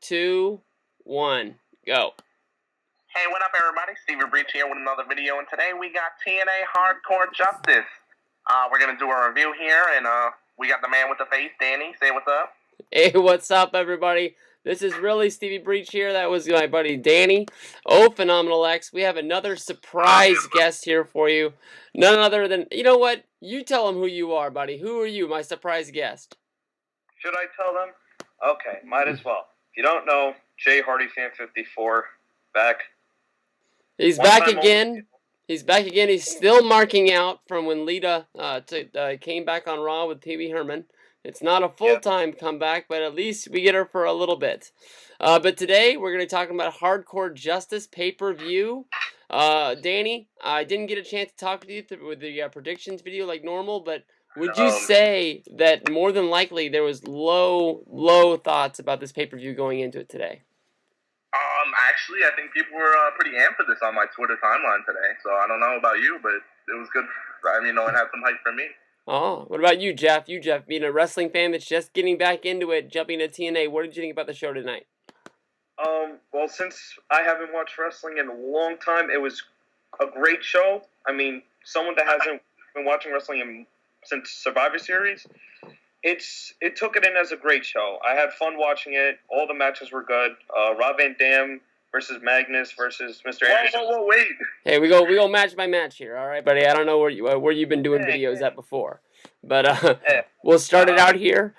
2, 1, go. Hey, what up, everybody? Steven Breach here with another video, and today we got TNA Hardcore Justice. We're going to do a review here, and we got the man with the face, Danny. Say what's up. Hey, what's up, everybody? This is really Stevie Breach here. That was my buddy Danny. Oh, Phenomenal X. We have another surprise guest here for you. None other than, you know what? You tell him who you are, buddy. Who are you, my surprise guest? Should I tell them? Okay, might as well. If you don't know, Jay Hardy Fan 54, back. He's back again. He's back again. He's still marking out from when Lita came back on Raw with Pee Wee Herman. It's not a full-time comeback, but at least we get her for a little bit. But today, we're going to be talking about Hardcore Justice pay-per-view. Danny, I didn't get a chance to talk to you with the predictions video like normal, but would you say that more than likely there was low thoughts about this pay-per-view going into it today? Actually, I think people were pretty amped for this on my Twitter timeline today. So I don't know about you, but it was good. I mean, it had some hype for me. Oh, what about you, Jeff? You, Jeff, being a wrestling fan that's just getting back into it, jumping to TNA, what did you think about the show tonight? Well, since I haven't watched wrestling in a long time, it was a great show. I mean, someone that hasn't been watching wrestling since Survivor Series, it took it in as a great show. I had fun watching it. All the matches were good. Rob Van Dam versus Magnus versus Mr. Anderson. Whoa, wait. Hey, we go match by match here, all right, buddy? I don't know where you've been doing videos at before, but we'll start it out here.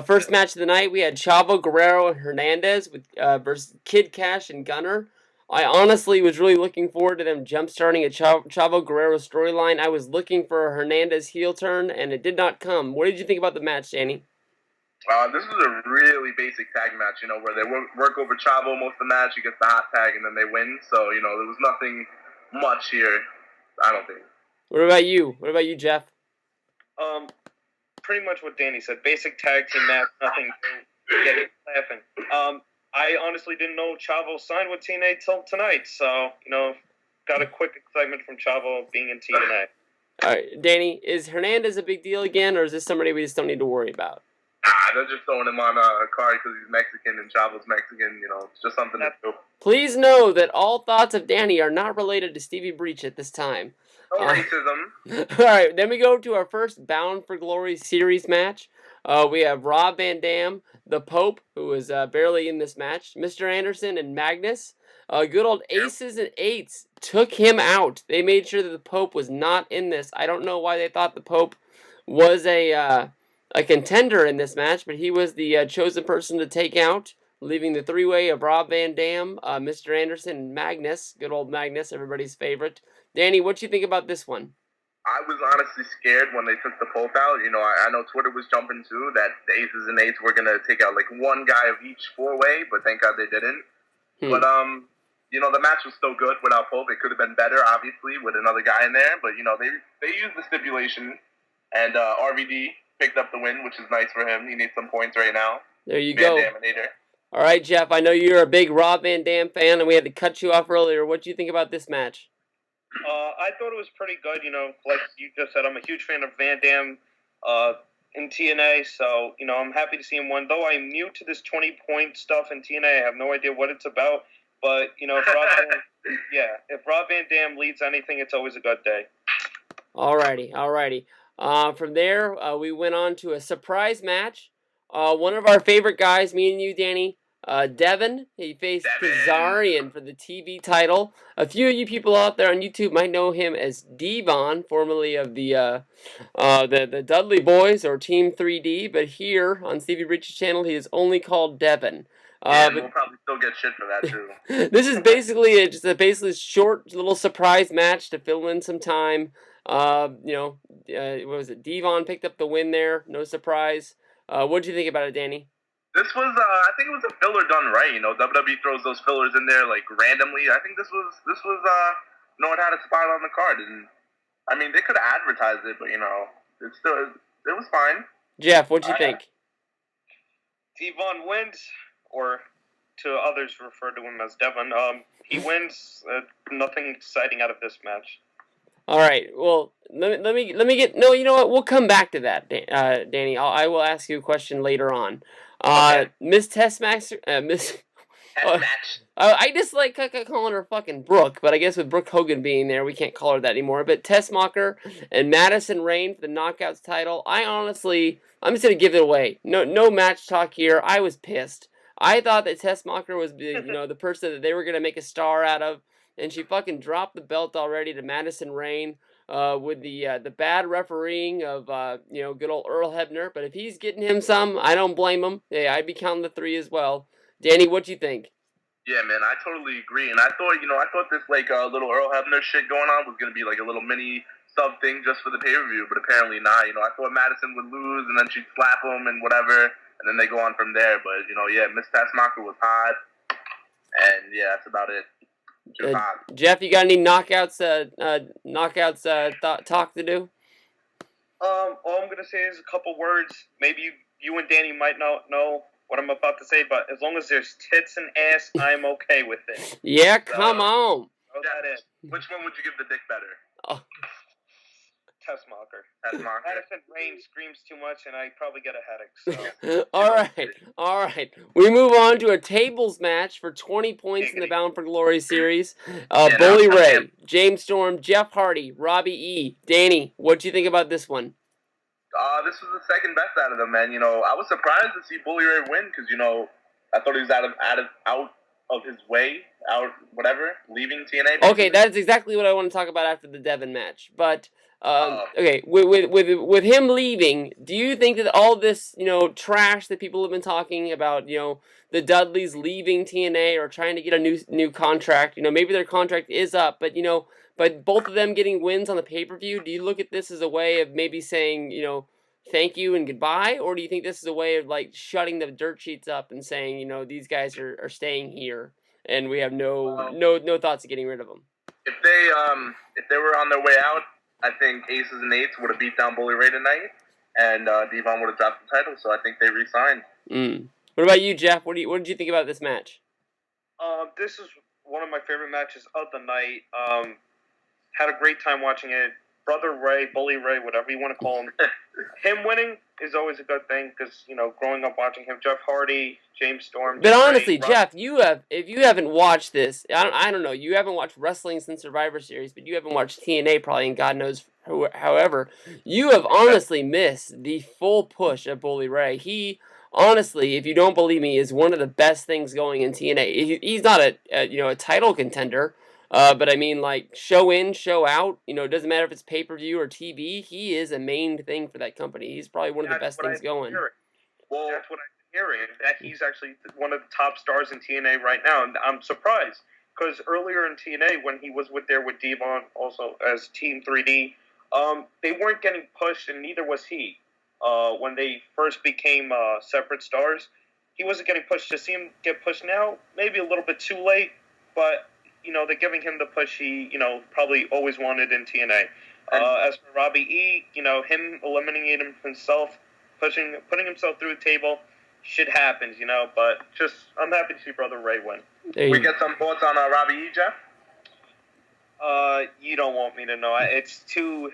First match of the night, we had Chavo, Guerrero, and Hernandez versus Kid Cash and Gunner. I honestly was really looking forward to them jump-starting a Chavo Guerrero storyline. I was looking for a Hernandez heel turn, and it did not come. What did you think about the match, Danny? This is a really basic tag match, where they work over Chavo most of the match. He gets the hot tag, and then they win. So, there was nothing much here, I don't think. What about you? What about you, Jeff? Pretty much what Danny said. Basic tag team match, nothing getting laughing. I honestly didn't know Chavo signed with TNA till tonight. So, got a quick excitement from Chavo being in TNA. All right, Danny, is Hernandez a big deal again, or is this somebody we just don't need to worry about? They're just throwing him on a card because he's Mexican and Chavo's Mexican. It's just something to do. Please know that all thoughts of Danny are not related to Stevie Breach at this time. No racism. All right, then we go to our first Bound for Glory series match. We have Rob Van Dam, the Pope, who was barely in this match, Mr. Anderson, and Magnus. Good old Aces and Eights took him out. They made sure that the Pope was not in this. I don't know why they thought the Pope was a contender in this match, but he was the chosen person to take out, leaving the three-way of Rob Van Dam, Mr. Anderson, and Magnus. Good old Magnus, everybody's favorite. Danny, what you think about this one? I was honestly scared when they took the Pope out. I know Twitter was jumping too that the Aces and Eights were going to take out like one guy of each four-way, but thank God they didn't. But, the match was still good without Pope. It could have been better, obviously, with another guy in there. But, they used the stipulation, and RVD picked up the win, which is nice for him. He needs some points right now. There you go. All right, Jeff, I know you're a big Rob Van Dam fan, and we had to cut you off earlier. What do you think about this match? I thought it was pretty good. Like you just said, I'm a huge fan of Van Dam in TNA, so, I'm happy to see him win. Though I'm new to this 20-point stuff in TNA, I have no idea what it's about. But, if Rob Van Dam leads anything, it's always a good day. Alrighty. From there, we went on to a surprise match. One of our favorite guys, me and you, Danny, Devin. He faced Kazarian for the TV title. A few of you people out there on YouTube might know him as Devon, formerly of the Dudley Boys or Team 3D. But here on Stevie Breach's channel, he is only called Devin. We'll probably still get shit for that too. This is basically just a short little surprise match to fill in some time. What was it? Devon picked up the win there. No surprise. What did you think about it, Danny? This was, I think it was a filler done right. WWE throws those fillers in there like randomly. I think this was, it had a spot on the card, and I mean they could have advertised it, but it was fine. Jeff, what'd you think? Devon wins, or to others refer to him as Devon. He wins. Nothing exciting out of this match. All right. Well, let me get. No, you know what? We'll come back to that, Danny. I will ask you a question later on. Okay. Miss Testmaster. Miss. match. I just like calling her fucking Brooke, but I guess with Brooke Hogan being there, we can't call her that anymore. But Tessmacher and Madison Rayne for the Knockouts title. I'm just gonna give it away. No match talk here. I was pissed. I thought that Tessmacher was the person that they were gonna make a star out of, and she fucking dropped the belt already to Madison Rayne. With the bad refereeing of good old Earl Hebner, but if he's getting him some, I don't blame him. Yeah, I'd be counting the 3 as well. Danny, what you think? Yeah, man, I totally agree. And I thought this little Earl Hebner shit going on was gonna be like a little mini sub thing just for the pay per view, but apparently not. I thought Madison would lose and then she'd slap him and whatever, and then they go on from there. But Miss Tassmacher was hot, and yeah, that's about it. Jeff, you got any knockouts talk to do? All I'm gonna say is a couple words. Maybe you and Danny might not know what I'm about to say, but as long as there's tits and ass, I'm okay with it. Yeah, come on. Throw that in. Which one would you give the dick better? Oh. Tessmacher. Madison Rayne screams too much, and I probably get a headache. So. All right. We move on to a tables match for 20 points in the Bound for Glory series. Bully Ray, James Storm, Jeff Hardy, Robbie E. Danny, what do you think about this one? This was the second best out of them, man. I was surprised to see Bully Ray win because I thought he was out of his way, leaving TNA. Basically. Okay, that's exactly what I want to talk about after the Devon match. But okay, with him leaving, do you think that all this trash that people have been talking about, the Dudleys leaving TNA or trying to get a new contract, maybe their contract is up, but both of them getting wins on the pay-per-view, do you look at this as a way of maybe saying, thank you and goodbye, or do you think this is a way of shutting the dirt sheets up and saying, these guys are staying here and we have no thoughts of getting rid of them? If they were on their way out, I think Aces and Eights would have beat down Bully Ray tonight, and Devon would have dropped the title. So I think they re-signed. What about you, Jeff? What did you think about this match? This is one of my favorite matches of the night. Had a great time watching it. Brother Ray, Bully Ray, whatever you want to call him. Him winning is always a good thing because, growing up watching him, Jeff Hardy, James Storm. But honestly, Jeff, if you haven't watched this, I don't know, you haven't watched wrestling since Survivor Series, but you haven't watched TNA probably, and God knows however, you have honestly missed the full push of Bully Ray. He, honestly, if you don't believe me, is one of the best things going in TNA. He's not a title contender. But I mean, show in, show out. It doesn't matter if it's pay-per-view or TV. He is a main thing for that company. He's probably one of the best things going. Well, that's what I'm hearing. That he's actually one of the top stars in TNA right now, and I'm surprised because earlier in TNA, when he was with Devon, also as Team 3D, they weren't getting pushed, and neither was he. When they first became separate stars, he wasn't getting pushed. To see him get pushed now, maybe a little bit too late, but. They're giving him the push he, probably always wanted in TNA. As for Robbie E., him eliminating himself, putting himself through the table, shit happens, but I'm happy to see Brother Ray win. We get some thoughts on Robbie E., Jeff? You don't want me to know. It's too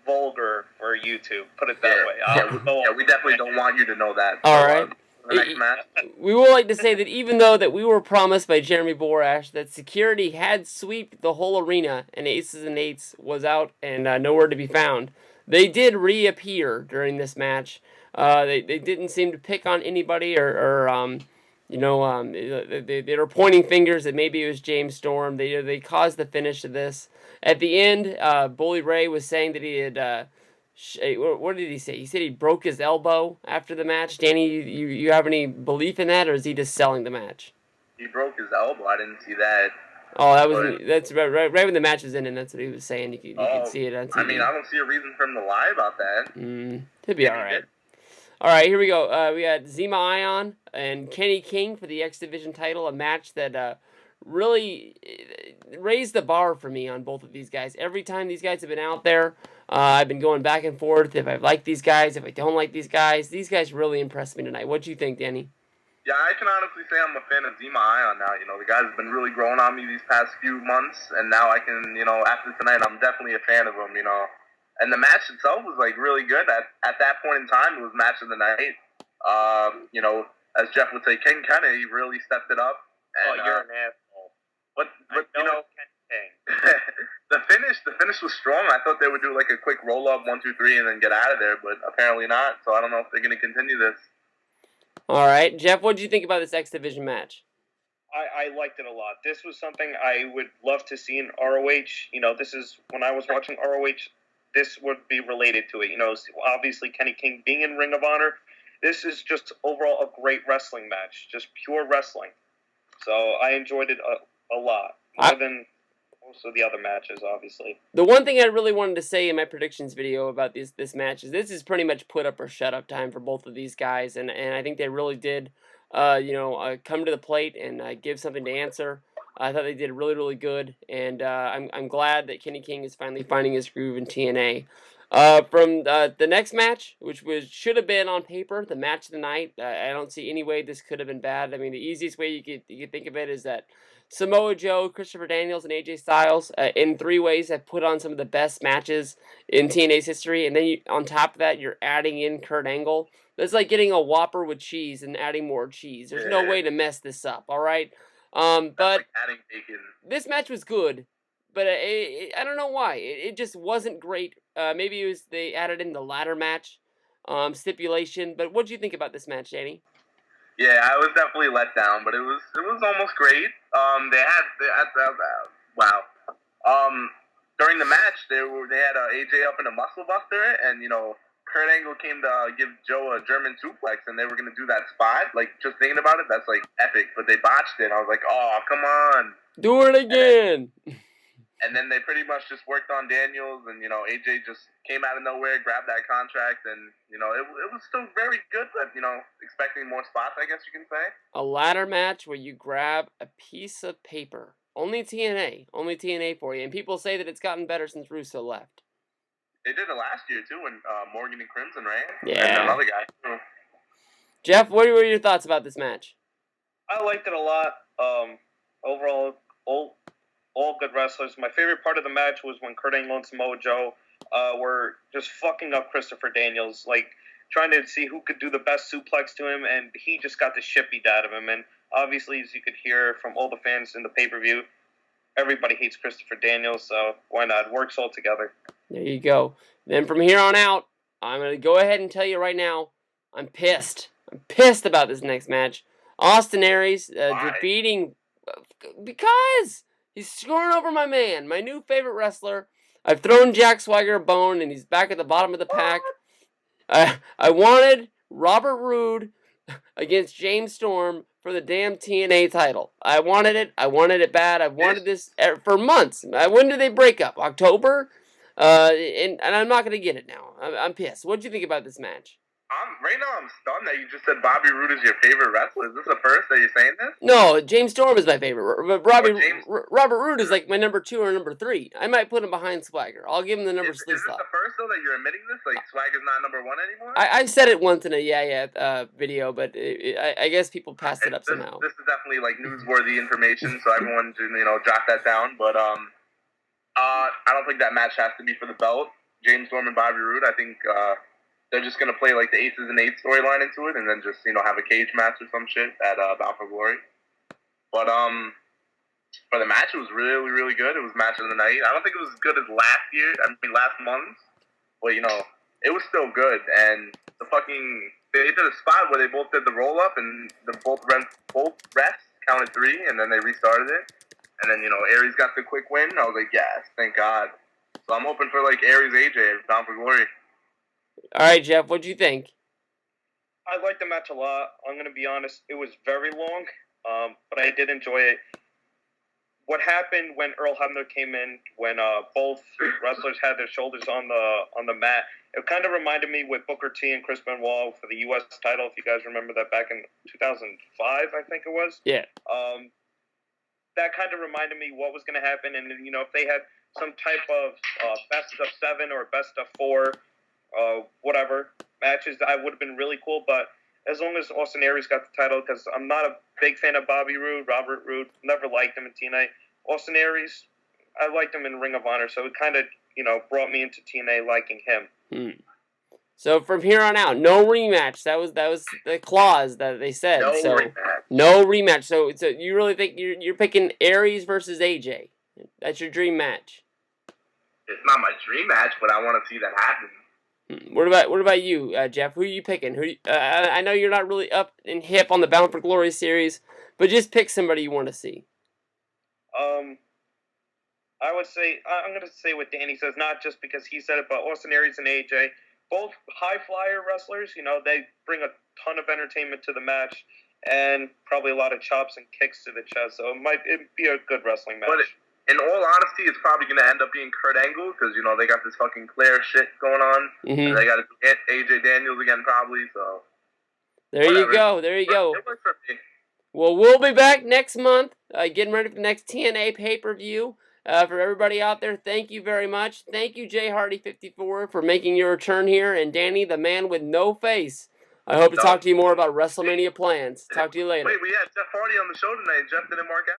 vulgar for YouTube, put it that way. We definitely don't want you to know that. All right. Next we would like to say that even though that we were promised by Jeremy Borash that security had swept the whole arena and Aces and Eights was out and nowhere to be found, they did reappear during this match. They didn't seem to pick on anybody or they were pointing fingers that maybe it was James Storm. They caused the finish of this. At the end, Bully Ray was saying that he had. What did he say? He said he broke his elbow after the match. Danny, you have any belief in that, or is he just selling the match? He broke his elbow. I didn't see that. Oh, that's right when the match was in, and that's what he was saying. You could see it on TV. I mean, I don't see a reason for him to lie about that. He'll be all right. All right, here we go. We got Zema Ion and Kenny King for the X Division title, a match that really raised the bar for me on both of these guys. Every time these guys have been out there, I've been going back and forth if I like these guys, if I don't like these guys. These guys really impressed me tonight. What do you think, Danny? Yeah, I can honestly say I'm a fan of Zema Ion now. The guys have been really growing on me these past few months, and now I can, after tonight, I'm definitely a fan of them, And the match itself was, really good. At that point in time, it was match of the night. as Jeff would say, King Kenny really stepped it up. And, you're an asshole. But you know, the finish was strong. I thought they would do like a quick roll up 1, 2, 3 and then get out of there, but apparently not. So I don't know if they're going to continue this. All right, Jeff, what did you think about this X Division match? I liked it a lot. This was something I would love to see in ROH. You know, this is when I was watching ROH. This would be related to it. You know, obviously Kenny King being in Ring of Honor. This is just overall a great wrestling match, just pure wrestling. So I enjoyed it a lot, more than most of the other matches, obviously. The one thing I really wanted to say in my predictions video about this match is this is pretty much put up or shut up time for both of these guys, and I think they really did, come to the plate and give something to answer. I thought they did really, really good, and I'm glad that Kenny King is finally finding his groove in TNA. From the next match, which should have been on paper the match of the night, I don't see any way this could have been bad. I mean, the easiest way you could think of it is that Samoa Joe, Christopher Daniels, and AJ Styles in 3 ways have put on some of the best matches in TNA's history, and then on top of that, you're adding in Kurt Angle. That's like getting a Whopper with cheese and adding more cheese. There's no way to mess this up, all right? But like adding bacon. This match was good, but I don't know why. It just wasn't great. Maybe it was they added in the ladder match stipulation. But what do you think about this match, Danny? Yeah, I was definitely let down, but it was almost great. Wow. During the match, they had AJ up in a muscle buster, and Kurt Angle came to give Joe a German suplex, and they were gonna do that spot. Like, just thinking about it, that's like epic. But they botched it. I was like, oh, come on, do it again. And then they pretty much just worked on Daniels, and AJ just came out of nowhere, grabbed that contract, and it was still very good, but expecting more spots, I guess you can say. A ladder match where you grab a piece of paper. Only TNA for you. And people say that it's gotten better since Russo left. They did it last year too, when Morgan and Crimson, right? Yeah. And another guy too. Jeff, what were your thoughts about this match? I liked it a lot. Overall, all good wrestlers. My favorite part of the match was when Kurt Angle and Samoa Joe were just fucking up Christopher Daniels, like trying to see who could do the best suplex to him, and he just got the shit beat out of him. And obviously, as you could hear from all the fans in the pay-per-view, everybody hates Christopher Daniels, so why not? It works all together. There you go. Then from here on out, I'm going to go ahead and tell you right now, I'm pissed. I'm pissed about this next match. Austin Aries defeating... Because he's scoring over my man, my new favorite wrestler. I've thrown Jack Swagger a bone, and he's back at the bottom of the pack. I wanted Robert Roode against James Storm for the damn TNA title. I wanted it. I wanted it bad. I've wanted this for months. When did they break up? October? And I'm not going to get it now. I'm pissed. What do you think about this match? Right now, I'm stunned that you just said Bobby Roode is your favorite wrestler. Is this the first that you're saying this? No, James Storm is my favorite. But Robert Roode is like my number 2 or number 3. I might put him behind Swagger. I'll give him the number 3 slot. Is this the first, though, that you're admitting this? Like, Swagger's not number 1 anymore? I said it once in a video, but I guess people passed it up somehow. This is definitely, like, newsworthy information, so everyone should, jot that down. But I don't think that match has to be for the belt. James Storm and Bobby Roode, I think... they're just going to play, like, the Aces and Eights storyline into it and then just, have a cage match or some shit at Bound for Glory. But, for the match, it was really, really good. It was match of the night. I don't think it was as good as last month. But, it was still good. And they did a spot where they both did the roll-up and both refs counted 3 and then they restarted it. And then, Aries got the quick win. I was like, yes, thank God. So I'm hoping for, like, Aries AJ at Bound for Glory. All right, Jeff, what'd you think? I liked the match a lot. I'm going to be honest, it was very long, but I did enjoy it. What happened when Earl Hebner came in, when both wrestlers had their shoulders on the mat, it kind of reminded me with Booker T and Chris Benoit for the U.S. title, if you guys remember that back in 2005, I think it was. Yeah. That kind of reminded me what was going to happen, and if they had some type of best of 7 or best of 4, whatever matches, I would have been really cool. But as long as Austin Aries got the title, because I'm not a big fan of Bobby Roode, Robert Roode, never liked him in TNA. Austin Aries, I liked him in Ring of Honor, so it kind of brought me into TNA liking him. So from here on out, no rematch. That was the clause that they said. No so rematch. no rematch. So you really think you're picking Aries versus AJ? That's your dream match. It's not my dream match, but I want to see that happen. What about you, Jeff? Who are you picking? I know you're not really up and hip on the Bound for Glory series, but just pick somebody you want to see. I would say I'm going to say what Danny says, not just because he said it, but Austin Aries and AJ, both high flyer wrestlers. You know, they bring a ton of entertainment to the match, and probably a lot of chops and kicks to the chest. So it'd be a good wrestling match. But in all honesty, it's probably going to end up being Kurt Angle because, you know, they got this fucking Claire shit going on. And they got to do AJ Daniels again probably, so. There you go. There you go. It worked for me. Well, we'll be back next month, getting ready for the next TNA pay-per-view. For everybody out there, thank you very much. Thank you, Jay Hardy54, for making your return here. And Danny, the man with no face. I hope to talk to you more about WrestleMania plans. Talk to you later. Wait, we had Jeff Hardy on the show tonight. Jeff didn't mark out.